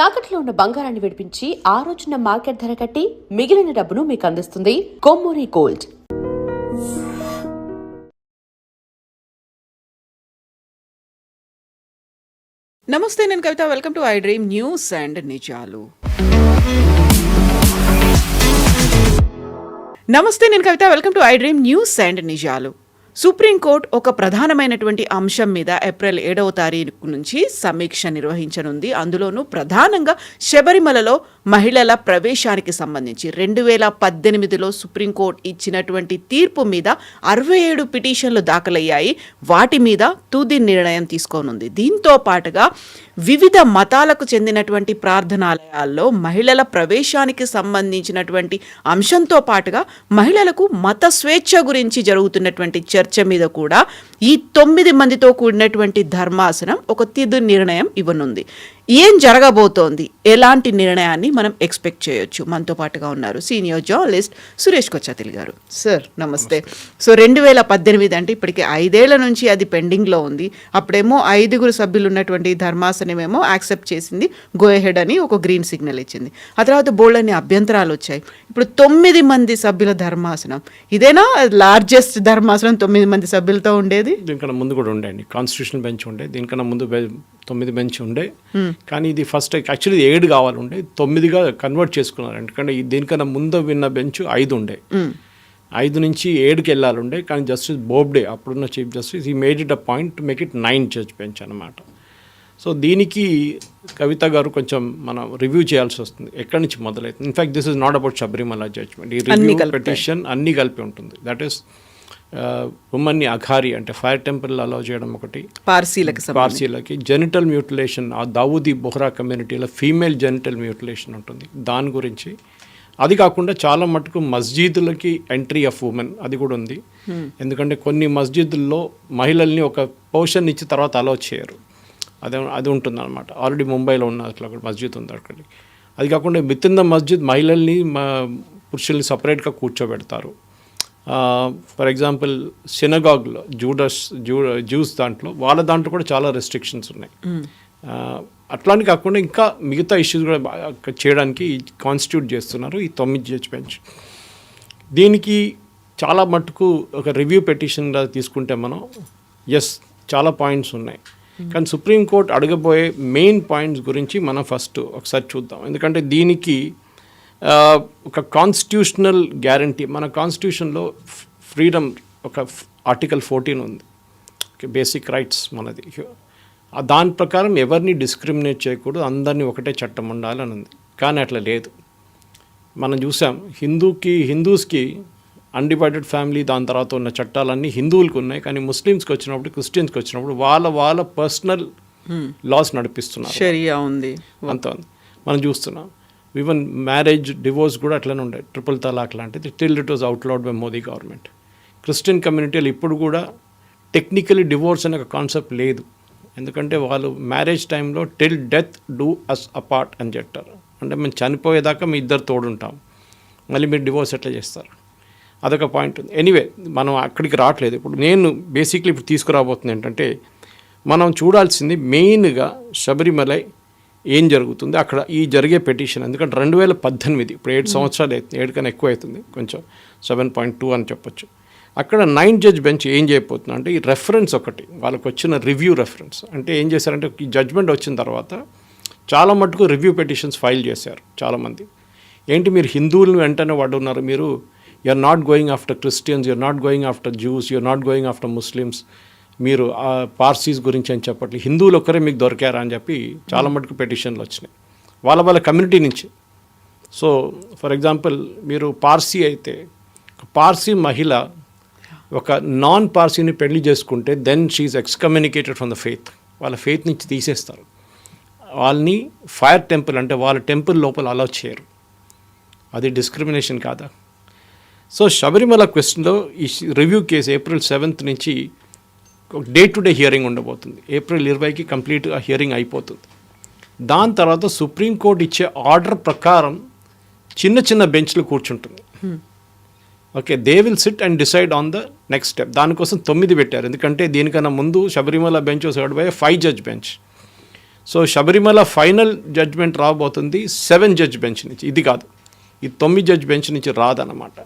తాకట్లో ఉన్న బంగారాన్ని విడిపించి ఆ రోజున మార్కెట్ ధర కట్టి మిగిలిన డబ్బును మీకు అందిస్తుంది కొమ్మూరి గోల్డ్. నమస్తే, నేను Kavitha. Welcome to I dream news and నిజాలు. నమస్తే, నేను Kavitha. Welcome to I dream news and నిజాలు. సుప్రీంకోర్టు ఒక ప్రధానమైనటువంటి అంశం మీద ఏప్రిల్ 7వ తారీఖు నుంచి సమీక్ష నిర్వహించనుంది. అందులోనూ ప్రధానంగా శబరిమలలో మహిళల ప్రవేశానికి సంబంధించి 2018లో సుప్రీంకోర్టు ఇచ్చినటువంటి తీర్పు మీద 67 పిటిషన్లు దాఖలయ్యాయి. వాటి మీద తుది నిర్ణయం తీసుకోనుంది. దీంతో పాటుగా వివిధ మతాలకు చెందినటువంటి ప్రార్థనాలయాల్లో మహిళల ప్రవేశానికి సంబంధించినటువంటి అంశంతో పాటుగా మహిళలకు మత స్వేచ్ఛ గురించి జరుగుతున్నటువంటి చర్చ మీద కూడా ఈ 9 మందితో కూడినటువంటి ధర్మాసనం ఒక తుది నిర్ణయం ఇవ్వనుంది. ఏం జరగబోతోంది, ఎలాంటి నిర్ణయాన్ని మనం ఎక్స్పెక్ట్ చేయొచ్చు? మనతో పాటుగా ఉన్నారు సీనియర్ జర్నలిస్ట్ సురేష్ కొచ్చాతిల్ గారు. సార్ నమస్తే. సో 2018 అంటే ఇప్పటికి 5 ఏళ్ల నుంచి అది పెండింగ్లో ఉంది. అప్పుడేమో 5 సభ్యులు ఉన్నటువంటి ధర్మాసనమేమో యాక్సెప్ట్ చేసింది, గో అహెడ్ అని ఒక గ్రీన్ సిగ్నల్ ఇచ్చింది. ఆ తర్వాత బోల్డని అభ్యంతరాలు వచ్చాయి. ఇప్పుడు 9 మంది సభ్యుల ధర్మాసనం, ఇదేనా లార్జెస్ట్ ధర్మాసనం 9 మంది సభ్యులతో ఉండేది? దీనికన్నా ముందు కూడా ఉండేది కాన్స్టిట్యూషనల్ బెంచ్ ఉండే, దీనికన్నా ముందు 9 బెంచ్ ఉండే. కానీ ఇది ఫస్ట్ యాక్చువల్లీ 7 కావాలండే, 9గా కన్వర్ట్ చేసుకున్నారు. ఎందుకంటే దీనికన్నా ముందు విన్న బెంచ్ 5 ఉండే, 5 నుంచి 7కి వెళ్ళాలండే. కానీ జస్టిస్ బోబ్డే, అప్పుడున్న చీఫ్ జస్టిస్, ఈ made it a point to make it 9 judge bench అనమాట. సో దీనికి కవిత గారు కొంచెం మనం రివ్యూ చేయాల్సి వస్తుంది, ఎక్కడి నుంచి మొదలవుతుంది. In fact this is not about Sabarimala judgement. ఈ రివ్యూ పిటిషన్ అన్నీ కలిపి ఉంటుంది. దట్ ఈస్ ఉమ్మన్ని అఘారి అంటే ఫైర్ టెంపుల్ అలౌ చేయడం ఒకటి, పార్సీలకి జెనిటల్ మ్యూటిలేషన్, ఆ దావూదీ బొహ్రా కమ్యూనిటీలో ఫీమేల్ జెనిటల్ మ్యూటిలేషన్ ఉంటుంది, దాని గురించి. అది కాకుండా చాలా మటుకు మస్జిదులకి ఎంట్రీ ఆఫ్ ఉమెన్ అది కూడా ఉంది. ఎందుకంటే కొన్ని మస్జిదుల్లో మహిళల్ని ఒక పోర్షన్ ఇచ్చి తర్వాత అలౌ చేయరు, అది ఉంటుంది అనమాట. ఆల్రెడీ ముంబైలో ఉన్న అట్లా ఒక మస్జిద్ ఉంది అక్కడికి. అది కాకుండా విత్ ఇన్ ద మస్జిద్ మహిళల్ని పురుషుల్ని సపరేట్గా కూర్చోబెడతారు. ఫర్ ఎగ్జాంపుల్ సినగాగ్లో జ్యూస్ దాంట్లో వాళ్ళ కూడా చాలా రెస్ట్రిక్షన్స్ ఉన్నాయి. అట్లానే కాకుండా ఇంకా మిగతా ఇష్యూస్ కూడా చేయడానికి కాన్స్టిట్యూట్ చేస్తున్నారు ఈ 9 జడ్జ్ బెంచ్. దీనికి చాలా మటుకు ఒక రివ్యూ పెటిషన్గా తీసుకుంటే మనం చాలా పాయింట్స్ ఉన్నాయి. కానీ సుప్రీంకోర్టు అడగబోయే మెయిన్ పాయింట్స్ గురించి మనం ఫస్ట్ ఒకసారి చూద్దాం. ఎందుకంటే దీనికి ఒక కాన్స్టిట్యూషనల్ గ్యారంటీ, మన కాన్స్టిట్యూషన్లో ఫ్రీడమ్ ఒక ఆర్టికల్ 14 ఉంది, బేసిక్ రైట్స్ మనది. దాని ప్రకారం ఎవరిని డిస్క్రిమినేట్ చేయకూడదు, అందరినీ ఒకటే చట్టం ఉండాలని ఉంది. కానీ అట్లా లేదు. మనం చూసాం హిందూస్కి అన్డివైడెడ్ ఫ్యామిలీ, దాని తర్వాత ఉన్న చట్టాలన్నీ హిందువులకు ఉన్నాయి. కానీ ముస్లిమ్స్కి వచ్చినప్పుడు, క్రిస్టియన్స్కి వచ్చినప్పుడు వాళ్ళ పర్సనల్ లాస్ నడిపిస్తున్నారు, షరియా ఉంది, అంత ఉంది. మనం చూస్తున్నాం. ఈవెన్ మ్యారేజ్, డివోర్స్ కూడా అట్లనే ఉండే, ట్రిపుల్ తలాక్ లాంటిది. Till it was outlawed by Modi government. Christian కమ్యూనిటీలు ఇప్పుడు కూడా టెక్నికలీ డివోర్స్ అనే ఒక కాన్సెప్ట్ లేదు. ఎందుకంటే వాళ్ళు మ్యారేజ్ టైంలో till death do us apart అని చెప్తారు. అంటే మేము చనిపోయేదాకా మీ ఇద్దరు తోడుంటాం, మళ్ళీ మీరు డివోర్స్ ఎట్లా చేస్తారు? అదొక పాయింట్ ఉంది. ఎనీవే మనం అక్కడికి రావట్లేదు. ఇప్పుడు నేను బేసిక్లీ ఇప్పుడు తీసుకురాబోతుంది ఏంటంటే, మనం చూడాల్సింది మెయిన్గా శబరిమల ఏం జరుగుతుంది అక్కడ, ఈ జరిగే పెటిషన్. ఎందుకంటే 2018, ఇప్పుడు 7 సంవత్సరాలు అవుతుంది, 7 కన్నా ఎక్కువ అవుతుంది, కొంచెం 7.2 అని చెప్పొచ్చు. అక్కడ 9 జడ్జ్ బెంచ్ ఏం చేయబోతుంది అంటే, ఈ రెఫరెన్స్ ఒకటి, వాళ్ళకి వచ్చిన రివ్యూ రెఫరెన్స్. అంటే ఏం చేశారంటే, ఈ జడ్జ్మెంట్ వచ్చిన తర్వాత చాలా మటుకు రివ్యూ పెటిషన్స్ ఫైల్ చేశారు చాలామంది. ఏంటి, మీరు హిందువులను వెంటనే వాడున్నారు, మీరు you're not going after Christians, you're not going after Jews, you're not going after Muslims, మీరు పార్సీస్ గురించి అని చెప్పట్లేదు, హిందువులు ఒక్కరే మీకు దొరికారా అని చెప్పి చాలా మటుకు పెటిషన్లు వచ్చినాయి వాళ్ళ కమ్యూనిటీ నుంచి. సో ఫర్ ఎగ్జాంపుల్, మీరు పార్సీ అయితే, పార్సీ మహిళ ఒక నాన్ పార్సీని పెళ్లి చేసుకుంటే then she's excommunicated from the faith. వాళ్ళ ఫెయిత్ నుంచి తీసేస్తారు, వాళ్ళని ఫైర్ టెంపుల్ అంటే వాళ్ళ టెంపుల్ లోపల అలౌ చేయరు. అది డిస్క్రిమినేషన్ కాదా? సో శబరిమల క్వశ్చన్లో ఈ రివ్యూ కేసు April 7th నుంచి డే టు డే హియరింగ్ ఉండబోతుంది. April 20కి కంప్లీట్గా హియరింగ్ అయిపోతుంది. దాని తర్వాత సుప్రీంకోర్టు ఇచ్చే ఆర్డర్ ప్రకారం చిన్న బెంచ్లు కూర్చుంటుంది. Okay, they will sit and decide on the next step. దానికోసం 9 పెట్టారు. ఎందుకంటే దీనికన్నా ముందు Sabarimala bench was heard by 5 judge bench. So Sabarimala final judgement రాబోతుంది 7 జడ్జ్ బెంచ్ నుంచి, ఇది కాదు, ఈ 9 జడ్జ్ బెంచ్ నుంచి రాదన్నమాట.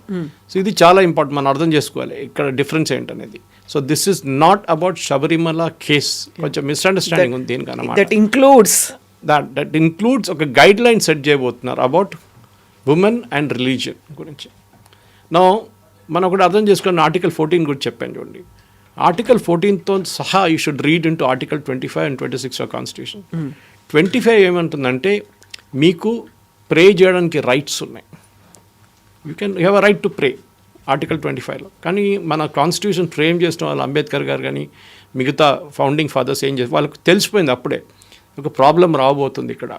సో ఇది చాలా ఇంపార్టెంట్, మనం అర్థం చేసుకోవాలి ఇక్కడ డిఫరెన్స్ ఏంటనేది. So this is not about Sabarimala case, కొంచెం మిస్అండర్స్టాండింగ్ ఉంది దీనికి అన్నమాట. దట్ ఇంక్లూడ్స్ ఒక గైడ్ లైన్ సెట్ చేయబోతున్నారు అబౌట్ ఉమెన్ అండ్ రిలీజియన్ గురించి. నా మనం ఒకటి అర్థం చేసుకున్న ఆర్టికల్ 14 గురించి చెప్పాను చూడండి. ఆర్టికల్ 14తో సహా you should read into article 25 and 26 of constitution. 25 ఏమంటుందంటే మీకు ప్రే చేయడానికి రైట్స్ ఉన్నాయి, you have a right to pray, article 25లో. కానీ మన కాన్స్టిట్యూషన్ ఫ్రేమ్ చేసిన వాళ్ళు అంబేద్కర్ గారు కానీ మిగతా ఫౌండింగ్ ఫాదర్స్ ఏం చేస్తారు, వాళ్ళకి తెలిసిపోయింది అప్పుడే ఒక ప్రాబ్లం రాబోతుంది ఇక్కడ.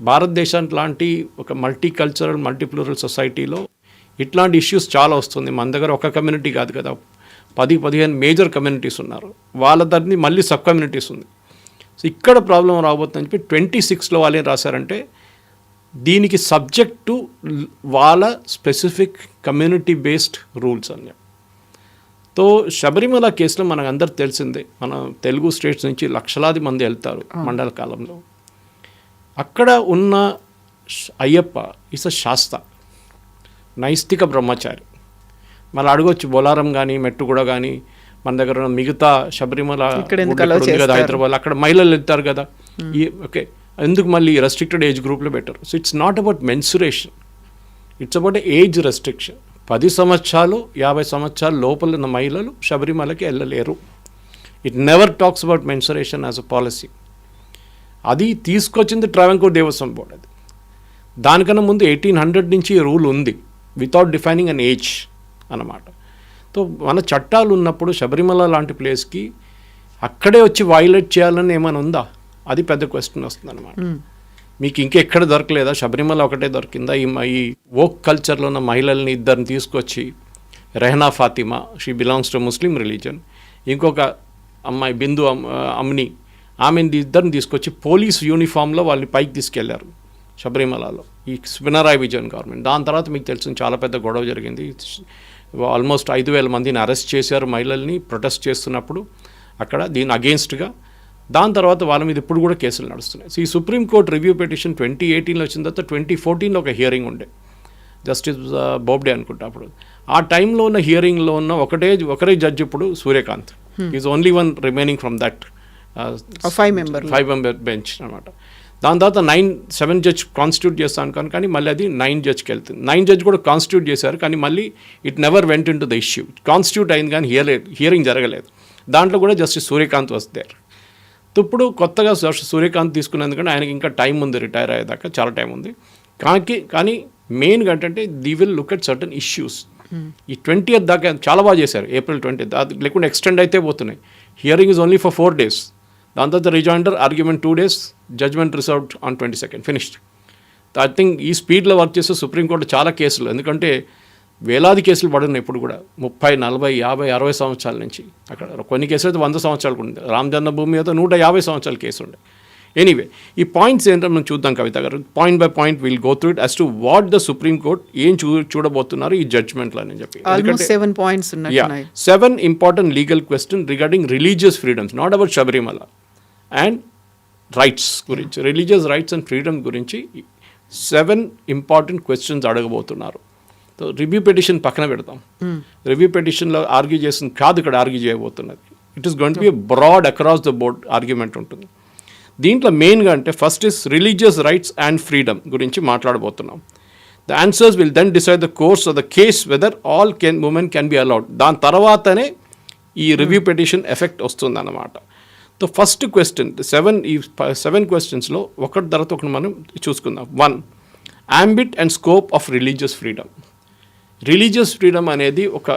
భారతదేశం లాంటి ఒక మల్టీ కల్చరల్ మల్టీప్లూరల్ సొసైటీలో ఇట్లాంటి ఇష్యూస్ చాలా వస్తుంది. మన దగ్గర ఒక కమ్యూనిటీ కాదు కదా, 10-15 మేజర్ కమ్యూనిటీస్ ఉన్నారు, వాళ్ళ దాన్ని మళ్ళీ సబ్ కమ్యూనిటీస్ ఉంది. సో ఇక్కడ ప్రాబ్లం రాబోతుందని చెప్పి 26లో వాళ్ళు ఏం రాశారంటే దీనికి సబ్జెక్టు వాళ్ళ స్పెసిఫిక్ కమ్యూనిటీ బేస్డ్ రూల్స్ అని. తో శబరిమల కేసులో మనకు అందరు తెలిసిందే, మన తెలుగు స్టేట్స్ నుంచి లక్షలాది మంది వెళ్తారు మండల కాలంలో. అక్కడ ఉన్న అయ్యప్ప ఇస్ అ శాస్త, నైష్టిక బ్రహ్మచారి. మళ్ళీ అడగొచ్చు బొలారం కానీ మెట్టుగూడ కానీ మన దగ్గర ఉన్న మిగతా శబరిమల ఉంది కదా హైదరాబాద్, అక్కడ మహిళలు వెళ్తారు కదా, ఓకే ఎందుకు మళ్ళీ రెస్ట్రిక్టెడ్ ఏజ్ గ్రూప్లో పెట్టారు? So it's not about menstruation, it's about age restriction. 10 సంవత్సరాలు 50 సంవత్సరాల లోపల ఉన్న మహిళలు శబరిమలకి వెళ్ళలేరు. It never talks about menstruation as a policy. అది తీసుకొచ్చింది ట్రావెంకోర్ దేవస్వం బోర్డ్. అది దానికన్నా ముందు 1800 నుంచి రూల్ ఉంది వితౌట్ డిఫైనింగ్ అన్ ఏజ్ అన్నమాట. సో మన చట్టాలు ఉన్నప్పుడు శబరిమల లాంటి ప్లేస్కి అక్కడే వచ్చి వైలేట్ చేయాలని ఏమైనా ఉందా? అది పెద్ద క్వశ్చన్ వస్తుంది అనమాట. మీకు ఇంకెక్కడ దొరకలేదా? శబరిమల ఒకటే దొరికిందా? ఈ వోక్ కల్చర్లో ఉన్న మహిళల్ని ఇద్దరిని తీసుకొచ్చి, Rehana Fatima, she belongs to Muslim religion, ఇంకొక అమ్మాయి బిందు అమ్ని, ఆమెను ఇద్దరిని తీసుకొచ్చి పోలీస్ యూనిఫామ్లో వాళ్ళని పైకి తీసుకెళ్లారు శబరిమలలో, ఈ పినరాయి విజయన్ గవర్నమెంట్. దాని తర్వాత మీకు తెలిసిన చాలా పెద్ద గొడవ జరిగింది. ఆల్మోస్ట్ 5,000 మందిని అరెస్ట్ చేశారు మహిళల్ని ప్రొటెస్ట్ చేస్తున్నప్పుడు అక్కడ, దీని అగేన్స్ట్గా. దాని తర్వాత వాళ్ళ మీద ఇప్పుడు కూడా కేసులు నడుస్తున్నాయి. సో ఈ సుప్రీంకోర్టు రివ్యూ పిటిషన్ 2018లో వచ్చిన తర్వాత 2014లో ఒక హియరింగ్ ఉండే, జస్టిస్ బోబ్డే అనుకుంటా అప్పుడు. ఆ టైంలో ఉన్న హియరింగ్లో ఉన్న ఒకరే జడ్జి ఇప్పుడు Suryakant, is only one remaining from that 5 member bench అనమాట. దాని తర్వాత 7 జడ్జ్ కాన్స్టిట్యూట్ చేస్తాను కానీ మళ్ళీ అది 9 జడ్జ్కి వెళ్తుంది. 9 జడ్జ్ కూడా కాన్స్టిట్యూట్ చేశారు కానీ మళ్ళీ it never went in to the issue. Constitute అయింది కానీ హియరింగ్ జరగలేదు. దాంట్లో కూడా జస్టిస్ సూర్యకాంత్ వస్తారు. ఇప్పుడు కొత్తగా సూర్యకాంత్ తీసుకునేందుకంటే ఆయనకి ఇంకా టైం ఉంది, రిటైర్ అయ్యేదాకా చాలా టైం ఉంది. కానీ మెయిన్గా ఏంటంటే the will look at certain issues. ఈ 20th దాకా చాలా బాగా చేశారు, April 20th. అది లేకుండా ఎక్స్టెండ్ అయితే పోతున్నాయి. Hearing is only for 4 days. దాని తర్వాత rejoinder argument 2 days, judgement reserved on 22nd, finished. I think ఈ స్పీడ్లో వర్క్ చేస్తే సుప్రీంకోర్టు చాలా కేసులు, ఎందుకంటే వేలాది కేసులు పడున్నాయి ఇప్పుడు కూడా, 30, 40, 50, 60 సంవత్సరాల నుంచి. అక్కడ కొన్ని కేసులు అయితే 100 సంవత్సరాలకు ఉంది. రామ్ జన్మభూమి అయితే 150 సంవత్సరాల కేసు ఉండే. ఎనీవే ఈ పాయింట్స్ ఏంటో మనం చూద్దాం కవిత గారు. Point by point will go through it as to what the supreme court ఏం చూడబోతున్నారు ఈ జడ్జ్మెంట్లో అని చెప్పి. 7 points ఉన్నాయి. 7 important legal question regarding religious freedoms, not about Sabarimala, and rights గురించి, రిలీజియస్ రైట్స్ అండ్ ఫ్రీడమ్ గురించి 7 ఇంపార్టెంట్ క్వశ్చన్స్ అడగబోతున్నారు. సో రివ్యూ పిటిషన్ పక్కన పెడతాం. రివ్యూ పిటిషన్లో ఆర్గ్యూ చేస్తుంది కాదు ఇక్కడ ఆర్గ్యూ చేయబోతున్నది. It is going to be broad across the board argument ఉంటుంది. దీంట్లో మెయిన్గా అంటే first is religious rights and freedom గురించి మాట్లాడబోతున్నాం. The answers will then decide the course of the case weather all women can be allowed. దాని తర్వాతనే ఈ review petition effect వస్తుంది అన్నమాట. సో ఫస్ట్ క్వశ్చన్, 7 క్వశ్చన్స్లో ఒకటి తర్వాత ఒకటి మనం చూసుకుందాం. 1, ambit and scope of religious freedom. Religious freedom అనేది ఒక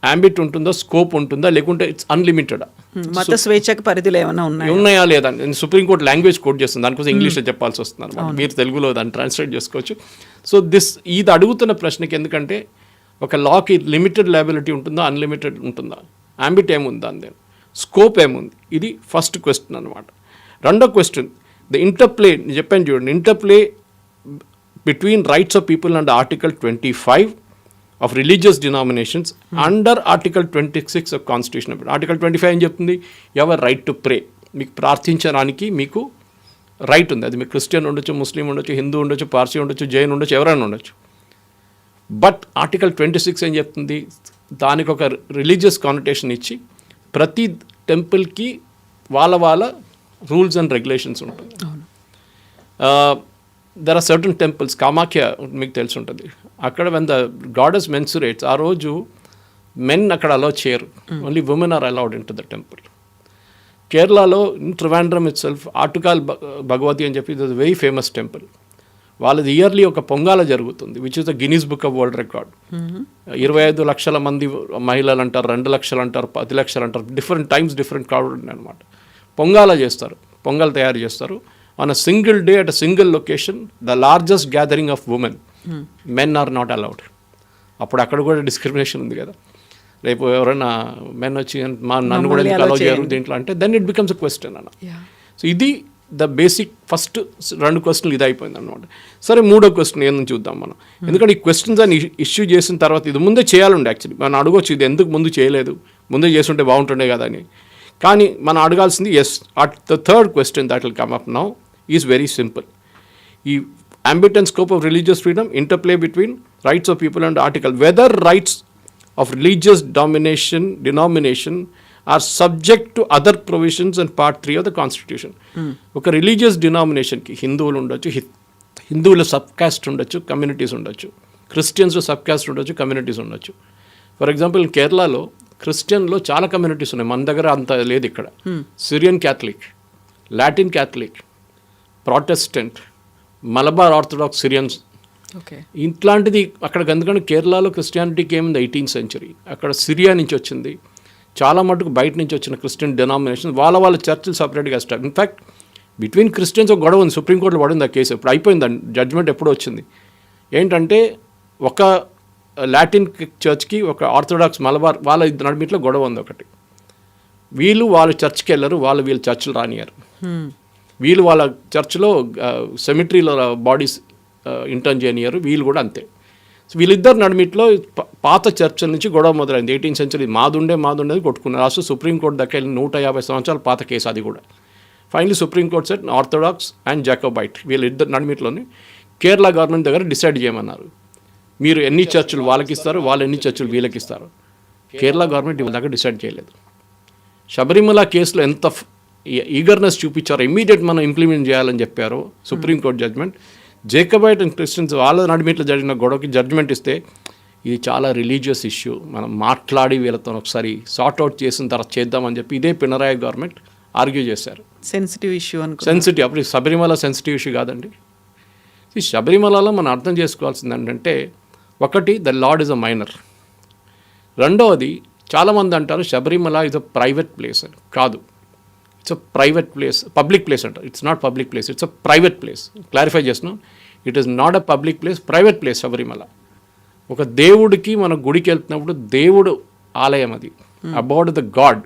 ambit ఉంటుందా, స్కోప్ ఉంటుందా, లేకుంటే ఇట్స్ అన్లిమిటెడా? మత స్వేచ్ఛకు పరిధిలో ఏమైనా ఉన్నాయా లేదా? సుప్రీంకోర్టు లాంగ్వేజ్ కోడ్ చేస్తుంది, దానికోసం ఇంగ్లీష్లో చెప్పాల్సి వస్తుంది అనమాట. మీరు తెలుగులో దాన్ని ట్రాన్స్లేట్ చేసుకోవచ్చు. సో ఇది అడుగుతున్న ప్రశ్నకి, ఎందుకంటే ఒక లాకి లిమిటెడ్ లయబిలిటీ ఉంటుందా, అన్లిమిటెడ్ ఉంటుందా, ambit ఏముందా, అంతే స్కోప్ ఏముంది, ఇది ఫస్ట్ క్వశ్చన్ అనమాట. రెండో క్వశ్చన్, ద ఇంటర్ప్లే, చెప్పాను చూడండి, interplay between rights of people and article 25 of religious denominations under article 26 of constitution. Article 25 ఏం చెప్తుంది? ఎవర్ రైట్ టు ప్రే, మీకు ప్రార్థించడానికి మీకు రైట్ ఉంది. అది మీ క్రిస్టియన్ ఉండొచ్చు, ముస్లిం ఉండొచ్చు, హిందూ ఉండొచ్చు, పార్సీ ఉండొచ్చు, జైన్ ఉండొచ్చు, ఎవరైనా ఉండొచ్చు. బట్ ఆర్టికల్ 26 ఏం చెప్తుంది, దానికి ఒక రిలీజియస్ కానిటేషన్ ఇచ్చి ప్రతి టెంపుల్కి వాళ్ళ రూల్స్ అండ్ రెగ్యులేషన్స్ ఉంటుంది. There are certain temples, Kamakhya మీకు తెలిసి ఉంటుంది, అక్కడ వెన్ ద గాడెస్ మెన్సురేట్స్ ఆ రోజు మెన్ అక్కడ అలౌ చేయరు, only women are allowed in to the temple. కేరళలో in Trivandrum itself Attukal Bhagavathi అని చెప్పి it is very famous temple. వాళ్ళది ఇయర్లీ ఒక పొంగాల జరుగుతుంది, which is the Guinness book of world record. 25 లక్షల మంది మహిళలు అంటారు, 2 లక్షలు అంటారు, 10 లక్షలు అంటారు, డిఫరెంట్ టైమ్స్ డిఫరెంట్ క్రౌడ్ అనమాట. పొంగాల చేస్తారు, పొంగల్ తయారు చేస్తారు on a single day at a single location, the largest gathering of women. Men are not allowed. అప్పుడు అక్కడ కూడా డిస్క్రిమినేషన్ ఉంది కదా, రేపు ఎవరైనా మెన్ వచ్చి నన్ను కూడా అలౌ చేయరు దీంట్లో అంటే then it becomes a question అన్న. సో ఇది ద బేసిక్ ఫస్ట్ 2 క్వశ్చన్లు ఇది అయిపోయింది అనమాట. సరే, 3వ క్వశ్చన్ ఏందని చూద్దాం మనం. ఎందుకంటే ఈ క్వశ్చన్స్ అని ఇష్యూ చేసిన తర్వాత ఇది ముందే చేయాలండి. యాక్చువల్లీ మనం అడగొచ్చు, ఇది ఎందుకు ముందు చేయలేదు, ముందే చేస్తుంటే బాగుంటుండే కదా అని. కానీ మనం అడగాల్సింది the third question that will come up now is very simple. ఈ ambit and scope of religious freedom, interplay between rights of people and article, whether rights of religious denomination are subject to other provisions in part 3 of the constitution. ఒక religious డినామినేషన్కి హిందువులు ఉండొచ్చు, హిందువుల sub caste ఉండొచ్చు, communities ఉండొచ్చు, Christians sub caste ఉండొచ్చు, communities ఉండొచ్చు. For example కేరళలో క్రిస్టియన్లో చాలా కమ్యూనిటీస్ ఉన్నాయి, మన దగ్గర అంత లేదు ఇక్కడ. Syrian Catholic, Latin Catholic, Protestant, Malabar orthodox Syrians, ఇట్లాంటిది అక్కడ. ఎందుకంటే కేరళలో క్రిస్టియానిటీకి ఏముంది 18th century, అక్కడ సిరియా నుంచి వచ్చింది, చాలా మటుకు బయట నుంచి వచ్చిన క్రిస్టియన్ డినామినేషన్ వాళ్ళ చర్చిలు సపరేట్గా స్టార్ట్. ఇన్ఫ్యాక్ట్ బిట్వీన్ క్రిస్టియన్స్ ఒక గొడవ ఉంది, సుప్రీంకోర్టులో పడింది ఆ కేసు, ఇప్పుడు అయిపోయింది, జడ్జ్మెంట్ ఎప్పుడో వచ్చింది. ఏంటంటే ఒక లాటిన్ చర్చ్కి ఒక ఆర్థడాక్స్ మలబార్ వాళ్ళ నడిమిట్లో గొడవ ఉంది ఒకటి. వీళ్ళు వాళ్ళ చర్చ్కి వెళ్ళరు, వీళ్ళ చర్చిలు రానియారు. వీళ్ళు వాళ్ళ చర్చ్లో సెమిట్రీలో బాడీస్ ఇంటర్న్ చేయనియరు, వీళ్ళు కూడా అంతే. సో వీళ్ళిద్దరు నడిమిట్లో పాత చర్చల నుంచి గొడవ మొదలైంది. 18th century మాదుండేది కొట్టుకున్నారు. లాస్ట్ సుప్రీంకోర్టు దగ్గర 150 సంవత్సరాల పాత కేసు అది కూడా. Finally supreme court set Orthodox and Jacobite వీళ్ళిద్దరు నడిమిట్లోని కేరళ గవర్నమెంట్ దగ్గర డిసైడ్ చేయమన్నారు, మీరు ఎన్ని చర్చిలు వాళ్ళకి ఇస్తారు, వాళ్ళు ఎన్ని చర్చిలు వీళ్ళకి ఇస్తారు. కేరళ గవర్నమెంట్ వీళ్ళ దగ్గర డిసైడ్ చేయలేదు. శబరిమల కేసులో ఎంత ఈగర్నెస్ చూపించారో, ఇమ్మీడియట్ మనం ఇంప్లిమెంట్ చేయాలని చెప్పారు సుప్రీంకోర్టు జడ్జ్మెంట్. జేకబైట్ అండ్ క్రిస్టియన్స్ వాళ్ళ నడిమిట్లో జరిగిన గొడవకి జడ్జ్మెంట్ ఇస్తే ఇది చాలా రిలీజియస్ ఇష్యూ, మనం మాట్లాడి వీళ్ళతో ఒకసారి సార్ట్అవుట్ చేసిన తర్వాత చేద్దామని చెప్పి ఇదే పినరాయి గవర్నమెంట్ ఆర్గ్యూ చేశారు. సెన్సిటివ్ ఇష్యూ సెన్సిటివ్, అప్పుడు శబరిమల సెన్సిటివ్ ఇష్యూ కాదండి. ఈ శబరిమలలో మనం అర్థం చేసుకోవాల్సింది ఏంటంటే, ఒకటి the lord is a minor. రెండవది చాలామంది అంటారు Sabarimala is a private place అని. కాదు, it's a private place, public place అంటారు. It's not public place, it's a private place. Clarify చేస్తున్నాం, it is not a public place, private place Sabarimala. ఒక దేవుడికి మనం గుడికి వెళ్తున్నప్పుడు దేవుడు ఆలయం అది, about the god.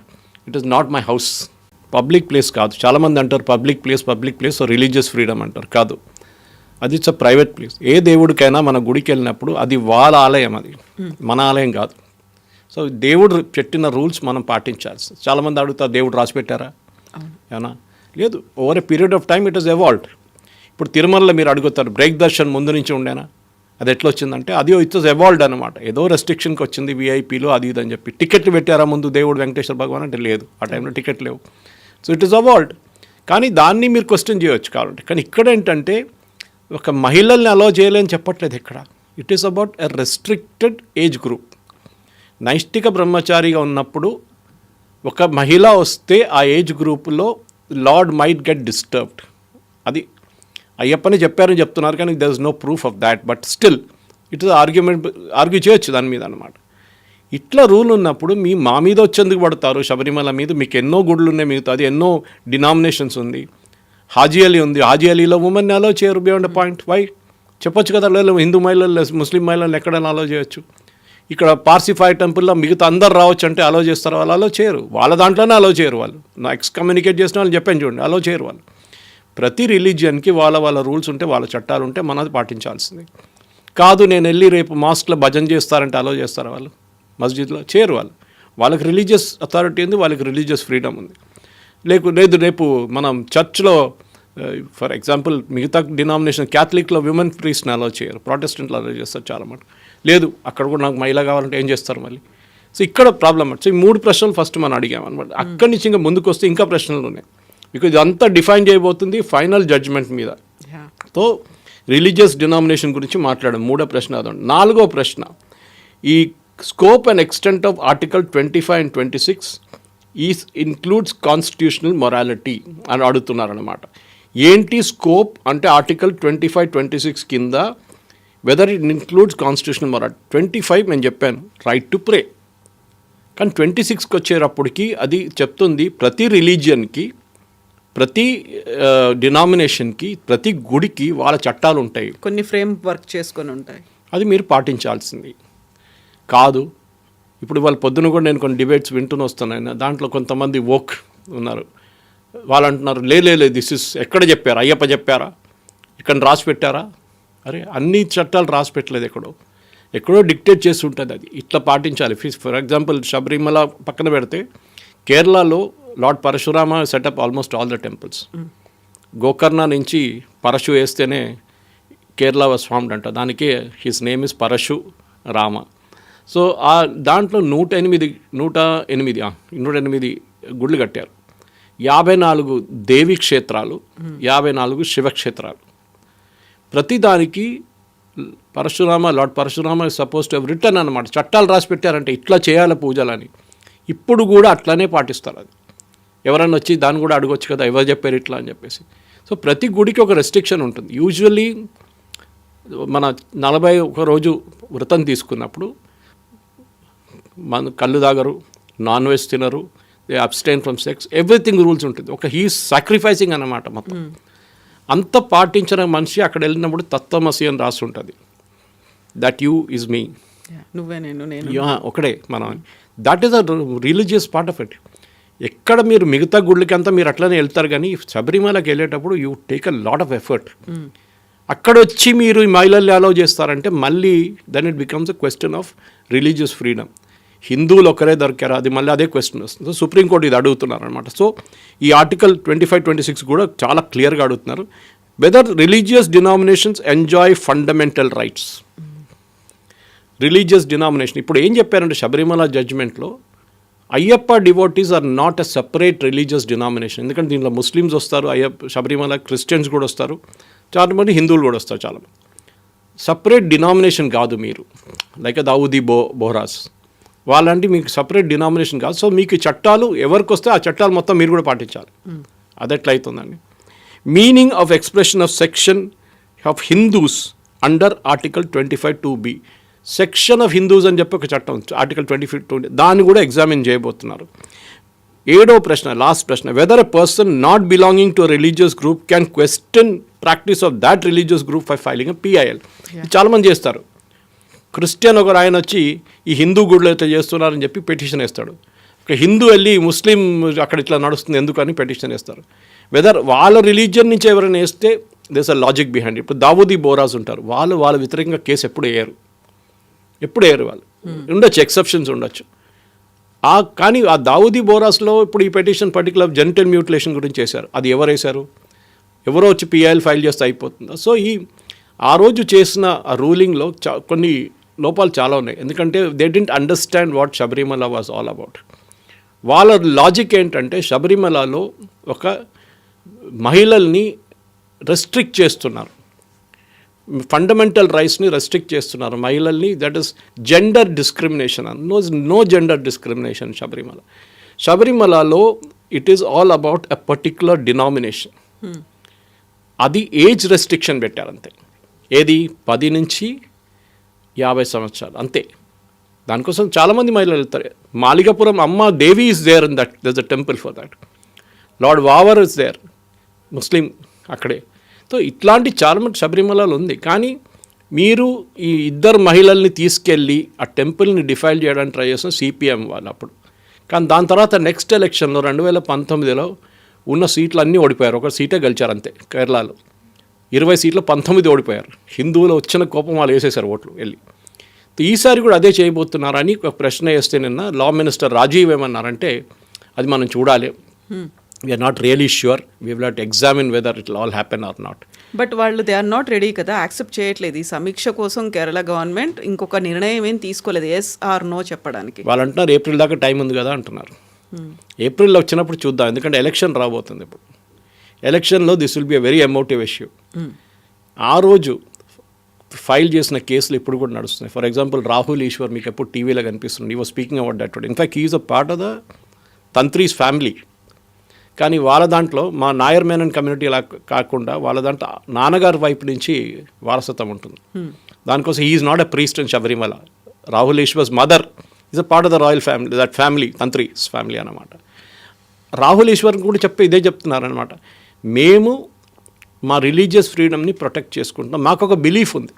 It is not my house, public place కాదు. చాలామంది అంటారు పబ్లిక్ ప్లేస్ రిలీజియస్ ఫ్రీడమ్ అంటారు. కాదు, అది ఇట్స్ అ ప్రైవేట్ ప్లేస్. ఏ దేవుడికైనా మన గుడికి వెళ్ళినప్పుడు అది వాళ్ళ ఆలయం, అది మన ఆలయం కాదు. సో దేవుడు పెట్టిన రూల్స్ మనం పాటించాల్సి. చాలామంది అడుగుతారు దేవుడు రాసి పెట్టారా ఏనా? లేదు, over a period of time it is evolved. ఇప్పుడు తిరుమలలో మీరు అడుగుతారు బ్రేక్ దర్శన్ ముందు నుంచి ఉండేనా, అది ఎట్లా వచ్చిందంటే అది ఇట్ వాజ్ ఎవాల్వ్డ్ అనమాట. ఏదో రెస్ట్రిక్షన్కి వచ్చింది, విఐపీలు అది ఇది అని చెప్పి. టికెట్లు పెట్టారా ముందు దేవుడు వెంకటేశ్వర భగవాన్ అంటే లేదు, ఆ టైంలో టికెట్ లేవు. So it is evolved. కానీ దాన్ని మీరు క్వశ్చన్ చేయవచ్చు కాబట్టి. కానీ ఇక్కడ ఏంటంటే ఒక మహిళల్ని అలో చేయలేని చెప్పట్లేదు ఇక్కడ. It is about a restricted age group. నైష్టిక బ్రహ్మచారిగా ఉన్నప్పుడు ఒక మహిళ వస్తే ఆ ఏజ్ గ్రూప్లో లార్డ్ మైట్ గెట్ డిస్టర్బ్డ్. అది అయ్యప్పని చెప్పారని చెప్తున్నారు, కానీ there is no proof of that. But still it is argue చేయొచ్చు దాని మీద అనమాట. ఇట్లా రూల్ ఉన్నప్పుడు మా మీద వచ్చేందుకు పడతారు శబరిమల మీద? మీకు ఎన్నో గుడులు ఉన్నాయి, మిగతా అది ఎన్నో డినామినేషన్స్ ఉంది. హాజీ అలీ ఉంది, హాజీ అలీలో ఉమెన్ అలో చేయరు బియాండ్ పాయింట్. వై చెప్పొచ్చు కదా, హిందూ మహిళలు ముస్లిం మహిళలు ఎక్కడైనా అలో చేయొచ్చు. ఇక్కడ పార్సిఫై టెంపుల్లో మిగతా అందరు రావచ్చు అంటే అలో చేస్తారు, వాళ్ళు అలో చేయరు. వాళ్ళ దాంట్లోనే అలో చేయరు. వాళ్ళు నా ఎక్స్కమ్యూనికేట్ చేసిన వాళ్ళు చెప్పాను చూడండి, అలో చేయరు వాళ్ళు. ప్రతి రిలీజియన్కి వాళ్ళ రూల్స్ ఉంటే, వాళ్ళ చట్టాలు ఉంటే మనది పాటించాల్సింది. కాదు నేను వెళ్ళి రేపు మాస్క్లో భజన చేస్తారంటే అలో చేస్తారు వాళ్ళు, మస్జిద్లో చేయరు వాళ్ళు. వాళ్ళకి రిలీజియస్ అథారిటీ ఉంది, వాళ్ళకి రిలీజియస్ ఫ్రీడమ్ ఉంది. లేదు రేపు మనం చర్చ్లో ఫర్ ఎగ్జాంపుల్ మిగతా డినామినేషన్ క్యాథలిక్లో విమెన్ ప్రీస్ట్ని అలౌ చేయరు, ప్రొటెస్టెంట్లు అలౌ చేస్తారు చాలా మటుకు. లేదు అక్కడ కూడా నాకు మహిళ కావాలంటే ఏం చేస్తారు మళ్ళీ? సో ఇక్కడ ప్రాబ్లం. సో ఈ 3 ప్రశ్నలు ఫస్ట్ మనం అడిగామన్నమాట. అక్కడి నుంచి ఇంకా ముందుకు వస్తే ఇంకా ప్రశ్నలు ఉన్నాయి. బికాజ్ ఇదంతా డిఫైన్ చేయబోతుంది ఫైనల్ జడ్జ్మెంట్ మీద. సో రిలీజియస్ డినామినేషన్ గురించి మాట్లాడడం 3వ ప్రశ్న. అదండి 4వ ప్రశ్న, ఈ scope and extent of article 25 and 26 is includes constitutional morality అని అడుగుతున్నారనమాట. ఏంటి స్కోప్ అంటే ఆర్టికల్ 25, 26 కింద whether it includes constitutional morality. 25 నేను చెప్పాను రైట్ టు ప్రే, కానీ 26కి వచ్చేటప్పటికి అది చెప్తుంది ప్రతి రిలీజియన్కి, ప్రతి డినామినేషన్కి, ప్రతి గుడికి వాళ్ళ చట్టాలు ఉంటాయి, కొన్ని ఫ్రేమ్ వర్క్ చేసుకొని ఉంటాయి, అది మీరు పాటించాల్సింది కాదు. ఇప్పుడు వాళ్ళ పొద్దున కూడా నేను కొన్ని డిబేట్స్ వింటూనే వస్తున్నాను. దాంట్లో కొంతమంది వోక్ ఉన్నారు, వాళ్ళు అంటున్నారు లే దిస్ ఇస్ ఎక్కడ చెప్పారా, అయ్యప్ప చెప్పారా, ఇక్కడ రాసి పెట్టారా? అరే అన్ని చట్టాలు రాసి పెట్టలేదు, ఎక్కడో డిక్టేట్ చేసి ఉంటుంది, అది ఇట్లా పాటించాలి. ఫర్ ఎగ్జాంపుల్ శబరిమల పక్కన పెడితే కేరళలో lord Parashurama set up almost all the temples. Gokarna నుంచి పరశు వేస్తేనే కేరళ వాస్ ఫార్మ్డ్ అంట, దానికి his name is Parashu Rama. So ఆ దాంట్లో 108 గుళ్ళు కట్టారు, 54 దేవీ క్షేత్రాలు, 54 శివక్షేత్రాలు. ప్రతిదానికి lord Parashurama suppose to have written అనమాట, చట్టాలు రాసి పెట్టారంటే ఇట్లా చేయాలి పూజలని. ఇప్పుడు కూడా అట్లానే పాటిస్తారు. అది ఎవరన్నా వచ్చి దాన్ని కూడా అడగొచ్చు కదా, ఎవరు చెప్పారు ఇట్లా అని చెప్పేసి. సో ప్రతి గుడికి ఒక రెస్ట్రిక్షన్ ఉంటుంది. యూజువల్లీ మన 41 రోజు వ్రతం తీసుకున్నప్పుడు మన కళ్ళు తాగరు, నాన్ వెజ్ తినరు, they abstain from sex, everything rules ఉంటుంది. ఒక హీస్ సాక్రిఫైసింగ్ అన్నమాట మొత్తం. అంత పాటించిన మనిషి అక్కడ వెళ్ళినప్పుడు తత్వమసి అని రాసి ఉంటుంది, దట్ యూ ఈజ్ మీ, నువ్వే నేను ఒకడే మనం. That is a religious part of it. ఎక్కడ మీరు మిగతా గుళ్ళకి అంతా మీరు అట్లనే వెళ్తారు, కానీ శబరిమలకి వెళ్ళేటప్పుడు you take a lot of effort. అక్కడ వచ్చి మీరు ఈ మహిళల్ని అలౌ చేస్తారంటే మళ్ళీ then it becomes a question of religious freedom. హిందువులు ఒకరే దొరికారా, అది మళ్ళీ అదే క్వశ్చన్ వస్తుంది. సో సుప్రీంకోర్టు ఇది అడుగుతున్నారు అనమాట. సో ఈ ఆర్టికల్ 25, 26 కూడా చాలా క్లియర్గా అడుగుతున్నారు, whether religious denominations enjoy fundamental rights. Religious denomination ఇప్పుడు ఏం చెప్పారంటే శబరిమల జడ్జ్మెంట్లో, Ayyappa devotees are not a separate religious denomination. ఎందుకంటే దీంట్లో ముస్లిమ్స్ వస్తారు, శబరిమల క్రిస్టియన్స్ కూడా వస్తారు, చాలామంది హిందువులు కూడా వస్తారు, చాలామంది. సపరేట్ డినామినేషన్ కాదు మీరు, లైక్ దావుదీ బోహరాస్ వాళ్ళంటే మీకు సపరేట్ డినామినేషన్ కాదు. సో మీకు చట్టాలు ఎవరికి వస్తే ఆ చట్టాలు మొత్తం మీరు కూడా పాటించాలి. అది ఎట్లా అవుతుందండి? Meaning of expression of section of Hindus under article 25(2)B. Section of Hindus అని చెప్పి ఒక చట్టం ఉంది, ఆర్టికల్ 25(2), దాన్ని కూడా ఎగ్జామిన్ చేయబోతున్నారు. 7వ ప్రశ్న, లాస్ట్ ప్రశ్న, whether a person not belonging to religious group can question practice of that religious group for filing PIL. చాలామంది చేస్తారు. క్రిస్టియన్ ఒకరు ఆయన వచ్చి ఈ హిందూ గుడిలో ఇట్లా చేస్తున్నారని చెప్పి పెటిషన్ వేస్తాడు. ఒక హిందూ వెళ్ళి ముస్లిం అక్కడ ఇట్లా నడుస్తుంది ఎందుకని పెటిషన్ వేస్తారు. వెదర్ వాళ్ళ రిలీజియన్ నుంచి ఎవరైనా వేస్తే దేస్ అ లాజిక్ బిహైండ్. ఇప్పుడు దావూదీ బోరాస్ ఉంటారు, వాళ్ళ వ్యతిరేకంగా కేసు ఎప్పుడు వేయరు వాళ్ళు. ఉండొచ్చు, ఎక్సెప్షన్స్ ఉండొచ్చు. కానీ ఆ దావూదీ బోరాస్లో ఇప్పుడు ఈ పెటిషన్ పర్టికులర్ జెనిటల్ మ్యూటిలేషన్ గురించి చేశారు. అది ఎవరు వేశారు? ఎవరో వచ్చి PIL ఫైల్ చేస్తే అయిపోతుందా? సో ఆ రోజు చేసిన ఆ రూలింగ్లో కొన్ని లోపాలు చాలా ఉన్నాయి. ఎందుకంటే they didn't understand what Sabarimala was all about. వాళ్ళ లాజిక్ ఏంటంటే శబరిమలలో ఒక మహిళల్ని రెస్ట్రిక్ట్ చేస్తున్నారు, ఫండమెంటల్ రైట్స్ని రెస్ట్రిక్ట్ చేస్తున్నారు మహిళల్ని. That is gender discrimination. No gender discrimination శబరిమలలో it is all about a particular denomination. అది ఏజ్ రెస్ట్రిక్షన్ పెట్టారంతే. ఏది 10 నుంచి 50 సంవత్సరాలు అంతే. దానికోసం చాలామంది మహిళలు వెళ్తారు. Malikappuram Amma Devi is there in that, there is a temple for that. Lord Vavar is there, Muslim అక్కడే. సో ఇట్లాంటి చాలామంది శబరిమలలో ఉంది. కానీ మీరు ఈ 2 మహిళల్ని తీసుకెళ్ళి ఆ టెంపుల్ని డిఫైల్ చేయడానికి ట్రై చేసిన CPM వాళ్ళు అప్పుడు. కానీ దాని తర్వాత నెక్స్ట్ ఎలక్షన్లో 2019లో ఉన్న సీట్లు అన్నీ ఓడిపోయారు. ఒక సీటే గెలిచారు అంతే. కేరళలో 20 సీట్లు 19 ఓడిపోయారు. హిందువులు వచ్చిన కోపం వాళ్ళు వేసేశారు ఓట్లు వెళ్ళి. ఈసారి కూడా అదే చేయబోతున్నారని ఒక ప్రశ్న వేస్తే నిన్న లా మినిస్టర్ రాజీవ్ ఏమన్నారంటే అది మనం చూడాలి, we're not really sure, we will have to examine whether it all happen or not. But వాళ్ళు దే ఆర్ నాట్ రెడీ కదా, యాక్సెప్ట్ చేయట్లేదు ఈ సమీక్ష కోసం. కేరళ గవర్నమెంట్ ఇంకొక నిర్ణయం ఏం తీసుకోలేదు ఎస్ ఆర్ నో చెప్పడానికి. వాళ్ళు అంటున్నారు ఏప్రిల్ దాకా టైం ఉంది కదా అంటున్నారు. ఏప్రిల్లో వచ్చినప్పుడు చూద్దాం, ఎందుకంటే ఎలక్షన్ రాబోతుంది ఇప్పుడు. ఎలక్షన్లో this will be a very emotive issue. ఆ రోజు ఫైల్ చేసిన కేసులు ఇప్పుడు కూడా నడుస్తున్నాయి. ఫర్ ఎగ్జాంపుల్ రాహుల్ ఈశ్వర్ మీకు ఎప్పుడు టీవీలో కనిపిస్తుంది, he was speaking about that today. In fact he is a part of the tantris family. కానీ వాళ్ళ దాంట్లో మా నాయర్ మేనన్ కమ్యూనిటీ అలా కాకుండా వాళ్ళ దాంట్లో నాన్నగారి వైపు నుంచి వారసత్వం ఉంటుంది. దానికోసం he is not a priest in Sabarimala. Rahul Easwar's mother is a part of the royal family, that family tantris family అన్నమాట. రాహుల్ ఈశ్వర్ కూడా ఇదే చెప్తున్నారనమాట, మేము మా రిలీజియస్ ఫ్రీడమ్ని ప్రొటెక్ట్ చేసుకుంటాం, మాకు ఒక బిలీఫ్ ఉంది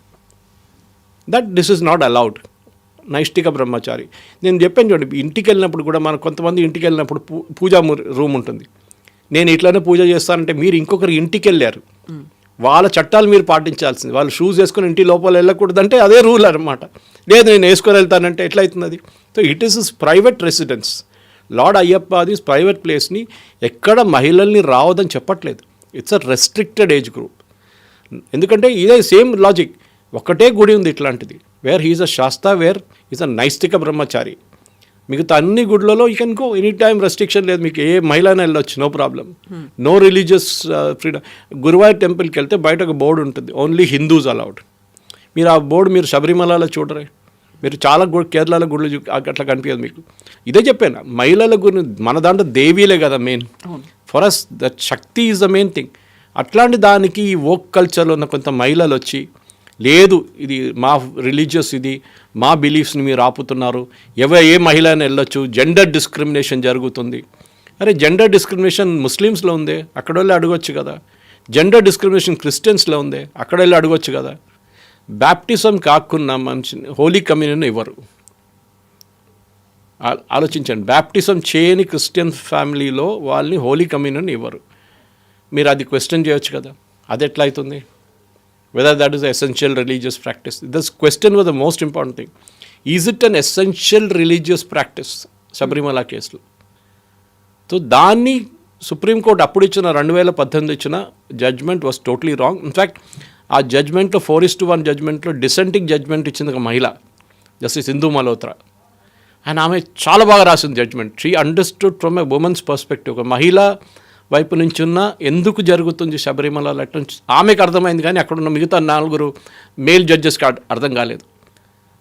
that this is not allowed. నైష్టిక బ్రహ్మచారి నేను చెప్పాను చూడండి, ఇంటికి వెళ్ళినప్పుడు కూడా మన కొంతమంది ఇంటికి వెళ్ళినప్పుడు పూజా రూమ్ ఉంటుంది. నేను ఇట్లానే పూజ చేస్తానంటే మీరు ఇంకొకరి ఇంటికి వెళ్ళారు, వాళ్ళ చట్టాలు మీరు పాటించాల్సింది. వాళ్ళు షూస్ వేసుకొని ఇంటి లోపల వెళ్ళకూడదంటే అదే రూల్ అనమాట. లేదు నేను వేసుకొని వెళ్తానంటే ఎట్లా అవుతుంది అది? So it is is private residence. Lord Ayyappa అది ప్రైవేట్ ప్లేస్ని ఎక్కడ మహిళల్ని రావద్దని చెప్పట్లేదు. It's a restricted age group. ఎందుకంటే ఇదే సేమ్ లాజిక్, ఒకటే గుడి ఉంది ఇట్లాంటిది, where he's a Shasta, where is a నైష్టిక బ్రహ్మచారి. మిగతా అన్ని గుడ్లలో you can go any time, restriction లేదు, మీకు ఏ మహిళనే వెళ్ళొచ్చు, no problem, no religious freedom. Guruvayur టెంపుల్కి వెళ్తే బయట ఒక బోర్డు ఉంటుంది, ఓన్లీ హిందూస్ అలౌడ్. మీరు ఆ బోర్డు మీరు శబరిమలలో చూడరే, మీరు చాలా కేరళలో గుళ్ళు అట్లా కనిపించదు మీకు. ఇదే చెప్పాను, మహిళల గురి మన దాంట్లో దేవీలే కదా main. For us that Shakti is the main thing. అట్లాంటి దానికి ఈ వోక్ కల్చర్లో ఉన్న కొంత మహిళలు వచ్చి లేదు ఇది మా రిలీజియస్, ఇది మా బిలీఫ్స్ని మీరు ఆపుతున్నారు, ఏ మహిళ అని వెళ్ళొచ్చు, జెండర్ డిస్క్రిమినేషన్ జరుగుతుంది. అరే జెండర్ డిస్క్రిమినేషన్ ముస్లిమ్స్లో ఉందే, అక్కడ వెళ్ళి అడగొచ్చు కదా. జెండర్ డిస్క్రిమినేషన్ క్రిస్టియన్స్లో ఉందే, అక్కడ వెళ్ళి అడగొచ్చు కదా. బ్యాప్టిజం కాకుండా మనిషిని హోలీ కమ్యూనియన్ ఇవ్వరు. ఆలోచించండి, బ్యాప్టిజం చేయని క్రిస్టియన్ ఫ్యామిలీలో వాళ్ళని హోలీ కమ్యూనియన్ ఇవ్వరు. మీరు అది క్వశ్చన్ చేయొచ్చు కదా, అది ఎట్లా అవుతుంది? Whether that is an essential religious practice. This question was the most important thing. Is it an essential religious practice? Sabarimala కేసులో. సో దాన్ని సుప్రీంకోర్టు అప్పుడు ఇచ్చిన 2018 ఇచ్చిన judgement was totally wrong. In fact ఆ జడ్జ్మెంట్లో 4:1 జడ్జ్మెంట్లో డిసెంటింగ్ జడ్జ్మెంట్ ఇచ్చింది ఒక మహిళ, జస్టిస్ ఇందు మల్హోత్రా. అండ్ ఆమె చాలా బాగా రాసింది judgement. She understood from a women's perspective. ఒక మహిళ వైపు నుంచి ఉన్న ఎందుకు జరుగుతుంది శబరిమలలో అట్లా ఆమెకు అర్థమైంది, కానీ అక్కడ ఉన్న మిగతా 4 మేల్ జడ్జెస్కి అర్థం కాలేదు.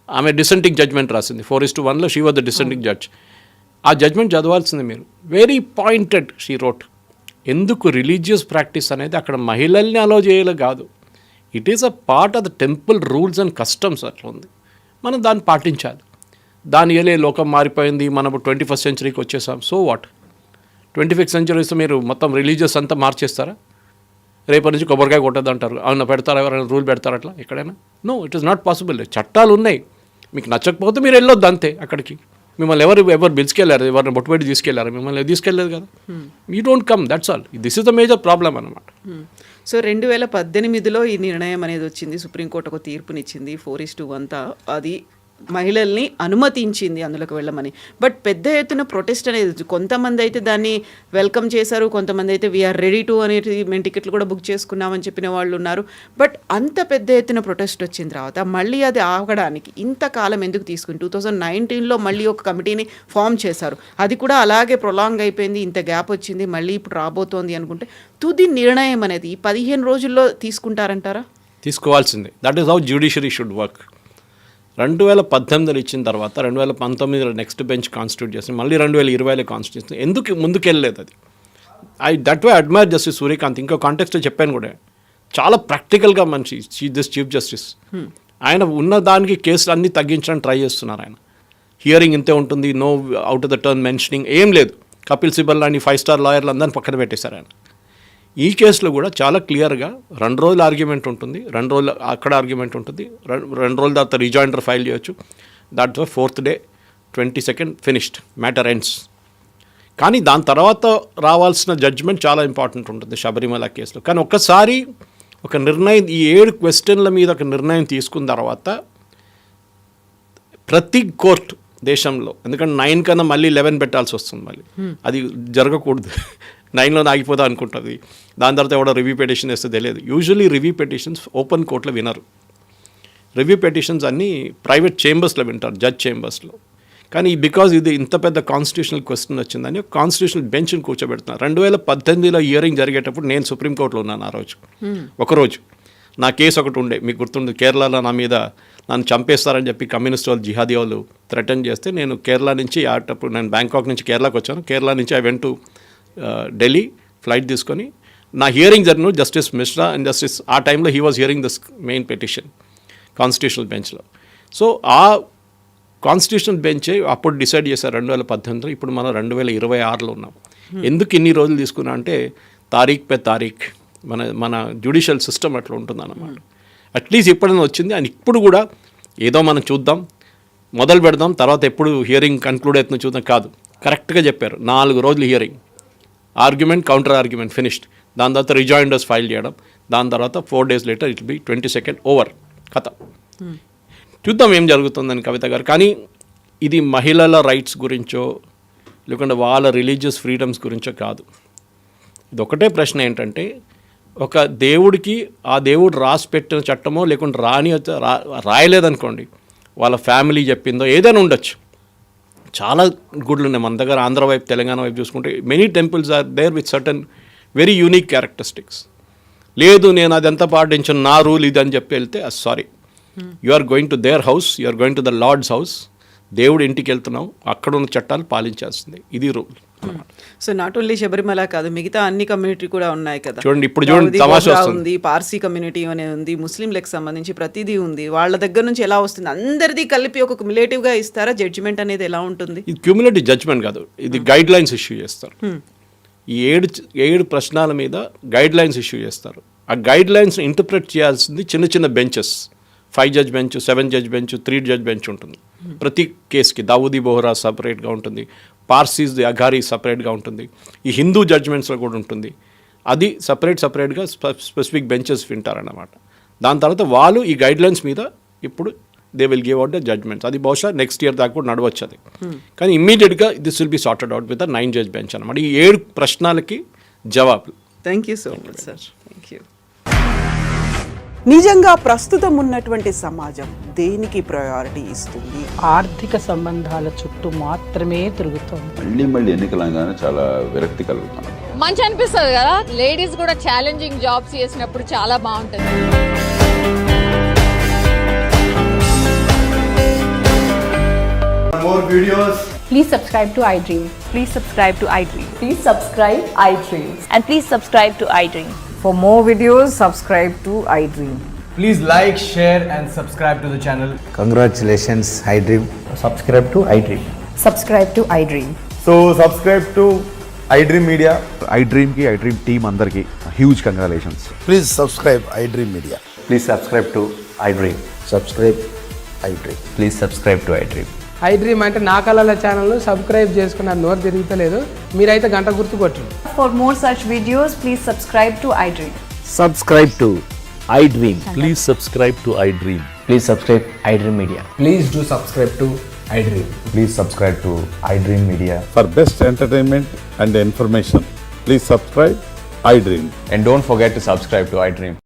ఆమె డిసెంటింగ్ జడ్జ్మెంట్ రాసింది 4:1లో. She was the dissenting judge. ఆ జడ్జ్మెంట్ చదవాల్సింది మీరు. Very pointed she wrote. ఎందుకు రిలీజియస్ ప్రాక్టీస్ అనేది అక్కడ మహిళల్ని అలో చేయలే కాదు, it is a part of the temple rules and customs. అట్లా ఉంది, మనం దాన్ని పాటించాలి. దాని ఏలే లోకం మారిపోయింది, మనం 21st centuryకి వచ్చేసాం. So what? 25th centuryలో మీరు మొత్తం రిలీజియస్ అంతా మార్చేస్తారా? రేపటి నుంచి కొబ్బరికాయ కొట్టద్దు అంటారు, అవునా? పెడతారా? ఎవరైనా రూల్ పెడతారు అట్లా ఎక్కడైనా? No, it is not possible. చట్టాలు ఉన్నాయి, మీకు నచ్చకపోతే మీరు వెళ్ళొద్దు అంతే. అక్కడికి మిమ్మల్ని ఎవరు పిలుచుకెళ్ళారు? ఎవరిని బొట్టుపెట్టి తీసుకెళ్లారు? మిమ్మల్ని తీసుకెళ్ళలేదు కదా. You don't come, that's all. This is the major problem అన్నమాట. సో 2018లో ఈ నిర్ణయం అనేది వచ్చింది, సుప్రీంకోర్టు ఒక తీర్పునిచ్చింది 4:1 అది మహిళల్ని అనుమతించింది అందులోకి వెళ్ళమని. బట్ పెద్ద ఎత్తున ప్రొటెస్ట్ అనేది, కొంతమంది అయితే దాన్ని వెల్కమ్ చేశారు, కొంతమంది అయితే వీఆర్ రెడీ టు అనేది మేము టికెట్లు కూడా బుక్ చేసుకున్నామని చెప్పిన వాళ్ళు ఉన్నారు. బట్ అంత పెద్ద ఎత్తున ప్రొటెస్ట్ వచ్చిన తర్వాత మళ్ళీ అది ఆగడానికి ఇంతకాలం ఎందుకు తీసుకుని 2019లో మళ్ళీ ఒక కమిటీని ఫామ్ చేశారు, అది కూడా అలాగే ప్రొలాంగ్ అయిపోయింది, ఇంత గ్యాప్ వచ్చింది, మళ్ళీ ఇప్పుడు రాబోతోంది అనుకుంటే తుది నిర్ణయం అనేది 15 రోజుల్లో తీసుకుంటారంటారా? తీసుకోవాల్సిందే. That is how judiciary should work. 2018 ఇచ్చిన తర్వాత 2019లో నెక్స్ట్ బెంచ్ కాన్స్టిట్యూట్ చేసి మళ్ళీ 2020లో కాన్స్టిట్యూట్ ఎందుకు ముందుకెళ్ళలేదు? అది that way admire justice Suryakant. ఇంకో కాంటెక్స్ట్లో చెప్పాను కూడా, చాలా ప్రాక్టికల్గా మనిషి దిస్ చీఫ్ జస్టిస్. ఆయన ఉన్న దానికి కేసులు అన్నీ తగ్గించడానికి ట్రై చేస్తున్నారు. ఆయన హియరింగ్ ఇంతే ఉంటుంది, no out of the turn mentioning ఏం లేదు. కపిల్ సిబల్ లాంటి 5-star లాయర్లు అందరిని పక్కన పెట్టేశారు ఆయన. ఈ కేసులో కూడా చాలా క్లియర్గా 2 రోజులు ఆర్గ్యుమెంట్ ఉంటుంది, 2 రోజులు అక్కడ ఆర్గ్యుమెంట్ ఉంటుంది, 2 రోజుల తర్వాత రిజాయిండర్ ఫైల్ చేయొచ్చు. దాంట్లో 4th day 22nd finished, matter ends. కానీ దాని తర్వాత రావాల్సిన జడ్జ్మెంట్ చాలా ఇంపార్టెంట్ ఉంటుంది శబరిమల కేసులో. కానీ ఒక్కసారి ఒక నిర్ణయం, ఈ 7 క్వశ్చన్ల మీద ఒక నిర్ణయం తీసుకున్న తర్వాత ప్రతి కోర్టు దేశంలో, ఎందుకంటే 9 కన్నా మళ్ళీ 11 పెట్టాల్సి వస్తుంది, మళ్ళీ అది జరగకూడదు. 9లోనే ఆగిపోదా అనుకుంటుంది. దాని తర్వాత ఎవడో రివ్యూ పిటిషన్ వేస్తే తెలియదు. యూజువలీ రివ్యూ పిటిషన్స్ ఓపెన్ కోర్టులో వినరు. రివ్యూ పిటిషన్స్ అన్నీ ప్రైవేట్ చేంబర్స్లో వింటారు, జడ్జ్ చేంబర్స్లో. కానీ బికాజ్ ఇది ఇంత పెద్ద కాన్స్టిట్యూషనల్ క్వశ్చన్ వచ్చిందని కాన్స్టిట్యూషనల్ బెంచ్ని కూర్చోబెడుతున్నారు. 2018లో హియరింగ్ జరిగేటప్పుడు నేను సుప్రీంకోర్టులో ఉన్నాను ఆ రోజు. ఒకరోజు నా కేసు ఒకటి ఉండే, మీకు గుర్తుంది, కేరళలో నా మీద నన్ను చంపేస్తారని చెప్పి కమ్యూనిస్ట్ వాళ్ళు, జిహాదీ వాళ్ళు థ్రెటన్ చేస్తే నేను కేరళ నుంచి అప్పుడు నేను బ్యాంకాక్ నుంచి కేరళకు వచ్చాను. కేరళ నుంచి I went to Delhi flight తీసుకొని నా హియరింగ్ జరిగిన జస్టిస్ మిశ్రా అండ్ జస్టిస్ ఆ టైంలో he was hearing this main petition constitutional బెంచ్లో. సో ఆ కాన్స్టిట్యూషనల్ బెంచే అప్పుడు డిసైడ్ చేశారు 2018లో. ఇప్పుడు మనం 2026లో ఉన్నాం. ఎందుకు ఇన్ని రోజులు తీసుకున్నా అంటే తారీఖ్ పే తారీఖ్ మన జ్యుడిషియల్ సిస్టమ్ అట్లా ఉంటుందన్నమాట. అట్లీస్ట్ ఎప్పుడైనా వచ్చింది అని ఇప్పుడు కూడా ఏదో మనం చూద్దాం, మొదలు పెడదాం, తర్వాత ఎప్పుడు హియరింగ్ కన్క్లూడ్ అవుతుందో చూద్దాం కాదు. కరెక్ట్గా చెప్పారు, 4 రోజులు hearing, argument, counter argument finished. దాని తర్వాత రిజాయిండర్స్ ఫైల్ చేయడం, దాని తర్వాత 4 days later it be 22nd over కథ. చూద్దాం ఏం జరుగుతుందని కవిత గారు. కానీ ఇది మహిళల రైట్స్ గురించో లేకుంటే వాళ్ళ రిలీజియస్ ఫ్రీడమ్స్ గురించో కాదు. ఇది ఒకటే ప్రశ్న ఏంటంటే, ఒక దేవుడికి ఆ దేవుడు రాసి పెట్టిన చట్టమో లేకుంటే రాయలేదనుకోండి, వాళ్ళ ఫ్యామిలీ చెప్పిందో ఏదైనా ఉండొచ్చు. చాలా గుళ్ళు ఉన్నాయి మన దగ్గర, ఆంధ్ర వైపు తెలంగాణ వైపు చూసుకుంటే many temples are there with certain very unique characteristics. లేదు నేను అదంతా పాటించను, నా రూల్ ఇది అని చెప్పి వెళ్తే sorry, you are going to their house, you are going to the lord's house. దేవుడు ఇంటికి వెళ్తున్నావు, అక్కడ ఉన్న చట్టాలు పాలించాల్సిందే, ఇది rule. So not only Sabarimala కాదు, మిగతా అన్ని కమ్యూనిటీ కూడా ఉన్నాయి కదా. చూడండి ఇప్పుడు చూడండి తమాషా వస్తుంది, పార్సీ కమ్యూనిటీ అనే ఉంది, ముస్లింలకు సంబంధించి ప్రతిదీ ఉంది. వాళ్ళ దగ్గర నుంచి ఎలా వస్తుంది, అందరిది కలిపి ఒక క్యుములేటివ్గా ఇస్తారా? జడ్జిమెంట్ అనేది ఎలా ఉంటుంది? ఇది క్యూములేటివ్ జడ్జ్మెంట్ కాదు, ఇది గైడ్ లైన్స్ ఇష్యూ చేస్తారు. ఈ 7 ప్రశ్నల మీద గైడ్ లైన్స్ ఇష్యూ చేస్తారు. ఆ గైడ్ లైన్స్ ఇంటర్ప్రెట్ చేయాల్సింది చిన్న benches, 5 judge bench, 7 judge bench, 3 judge bench ఉంటుంది ప్రతి కేసుకి. దావూదీ బోహ్రా సపరేట్గా ఉంటుంది, పార్సీస్ అఘారీ సపరేట్గా ఉంటుంది, ఈ హిందూ జడ్జ్మెంట్స్లో కూడా ఉంటుంది. అది సపరేట్గా స్పెసిఫిక్ బెంచెస్ వింటారన్నమాట. దాని తర్వాత వాళ్ళు ఈ గైడ్లైన్స్ మీద ఇప్పుడు they will give out the judgements. అది బహుశా నెక్స్ట్ ఇయర్ దాకా కూడా నడవచ్చు అది. కానీ ఇమ్మీడియట్గా this will be sorted out with 9 judge bench అనమాట. ఈ 7 ప్రశ్నలకి జవాబులు. Thank you so much sir. Thank you. నిజంగా ప్రస్తుతం ఉన్నటువంటి సమాజం దేనికి ప్రయారిటీ ఇస్తుంది? ఆర్థిక సంబంధాల చుట్టూ మాత్రమే తిరుగుతోంది. మళ్ళీ ఎన్నికలంగానే చాలా విరక్తి కలుగుతాను. మంచి అనిపిస్తుంది కదా, లేడీస్ కూడా ఛాలెంజింగ్ జాబ్స్ చేసినప్పుడు చాలా బాగుంటుంది. More videos. Please subscribe to iDream. Please subscribe to iDream. Please subscribe iDream. And please subscribe to iDream. For more videos, subscribe to iDream. Please like, share and subscribe to the channel. Congratulations, iDream. Subscribe to iDream. Subscribe to iDream. So subscribe to iDream Media. iDream ki iDream team andarki huge congratulations. Please subscribe iDream Media. Please subscribe to iDream. Subscribe iDream. Please subscribe to iDream. iDream అంటే నా కళల ఛానల్ను subscribe చేసుకున్న నోరు తిరుగుతలేదు, మీరైతే గంట గుర్తు కొట్టండి. For more such videos, please subscribe to iDream. Subscribe to iDream. Please subscribe to iDream. Please subscribe iDream Media. Please do subscribe to iDream. Please subscribe to iDream Media. For best entertainment and information, please subscribe iDream. And don't forget to subscribe to iDream.